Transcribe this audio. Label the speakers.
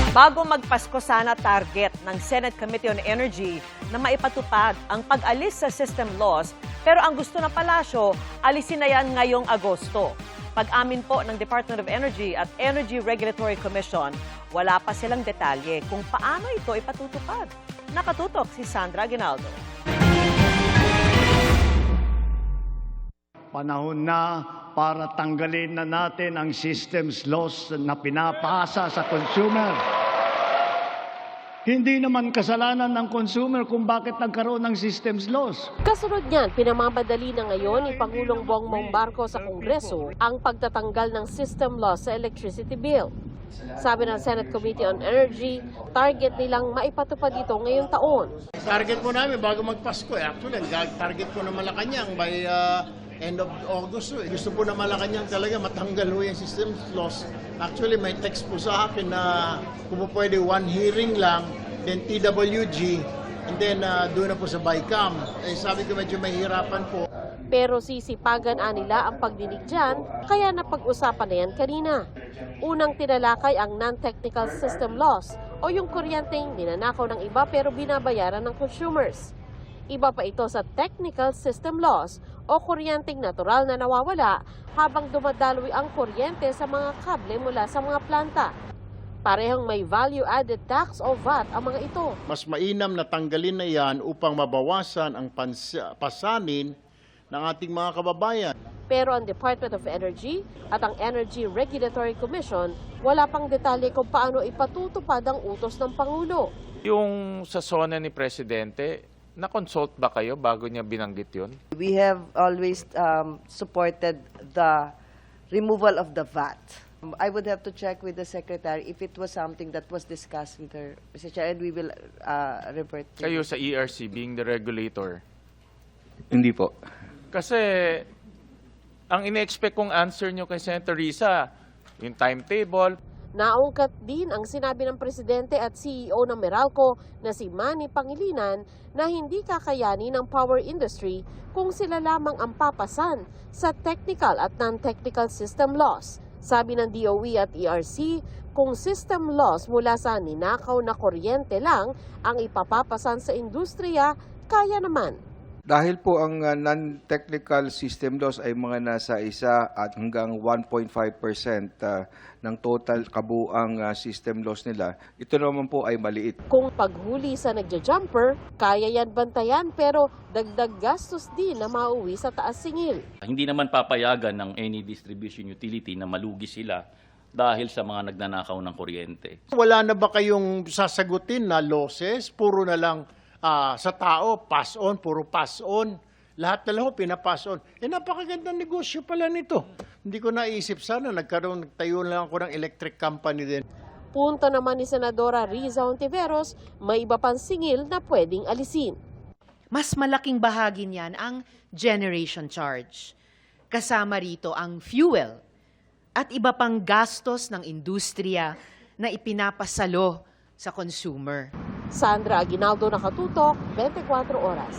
Speaker 1: Bago magpasko sana target ng Senate Committee on Energy na maipatupad ang pag-alis sa system loss, pero ang gusto ng palasyo, alisin na yan ngayong Agosto. Pag-amin po ng Department of Energy at Energy Regulatory Commission, wala pa silang detalye kung paano ito ipatutupad. Nakatutok si Sandra Aguinaldo.
Speaker 2: Panahon na para tanggalin na natin ang systems loss na pinapasa sa consumer. Hindi naman kasalanan ng consumer kung bakit nagkaroon ng systems loss.
Speaker 3: Kasunod niyan, pinamamadali na ngayon ni Pangulong Bongbong Marcos sa Kongreso ang pagtatanggal ng system loss sa electricity bill. Sabi ng Senate Committee on Energy, target nilang maipatupad ito ngayong taon.
Speaker 4: Target po namin bago magpasko. Actually, target po na Malacanang by end of August. Gusto po na Malacanang talaga matanggal ho yung system loss. Actually, may text po sa akin na kung pwede one hearing lang, then TWG, and then doon na po sa BICAM. Sabi ko medyo mahirapan po.
Speaker 3: Pero sisipagan nila ang pagdinig dyan, kaya napag-usapan na yan kanina. Unang tinalakay ang non-technical system loss o yung kuryenteng ninanakaw ng iba pero binabayaran ng consumers. Iba pa ito sa technical system loss o kuryenteng natural na nawawala habang dumadaloy ang kuryente sa mga kable mula sa mga planta. Parehong may value-added tax o VAT ang mga ito.
Speaker 4: Mas mainam na tanggalin na yan upang mabawasan ang pasanin ng ating mga kababayan.
Speaker 3: Pero ang Department of Energy at ang Energy Regulatory Commission wala pang detalye kung paano ipatutupad ang utos ng Pangulo.
Speaker 5: Yung sa SONA ni Presidente, na-consult ba kayo bago niya binanggit yun?
Speaker 6: We have always supported the removal of the VAT. I would have to check with the Secretary if it was something that was discussed with her, Mr. Chair, and we will revert to
Speaker 5: Kayo sa ERC, being the regulator.
Speaker 7: Hindi po.
Speaker 5: Kasi ang ine-expect kong answer nyo kay Senator Risa, yung timetable.
Speaker 3: Naungkat din ang sinabi ng Presidente at CEO ng Meralco na si Manny Pangilinan na hindi kakayanin ng power industry kung sila lamang ang papasan sa technical at non-technical system loss. Sabi ng DOE at ERC, kung system loss mula sa ninakaw na kuryente lang ang ipapapasan sa industriya, kaya naman.
Speaker 7: Dahil po ang non-technical system loss ay mga nasa 1 at hanggang 1.5% ng total kabuang system loss nila, ito naman po ay maliit.
Speaker 3: Kung paghuli sa nagja-jumper, kaya yan bantayan pero dagdag gastos din na mauwi sa taas singil.
Speaker 8: Hindi naman papayagan ng any distribution utility na malugi sila dahil sa mga nagnanakaw ng kuryente.
Speaker 4: Wala na ba kayong sasagutin na losses? Puro na lang sa tao, pass on, puro pass on. Lahat na lang pinapass on. Napakagandang negosyo pala nito. Hindi ko naisip sana, nagtayo lang ako ng electric company din.
Speaker 3: Punto naman ni Senadora Riza Hontiveros, may iba pang singil na pwedeng alisin.
Speaker 9: Mas malaking bahagi niyan ang generation charge. Kasama rito ang fuel at iba pang gastos ng industriya na ipinapasalo sa consumer.
Speaker 3: Sandra Aguinaldo, Nakatutok, 24 Oras.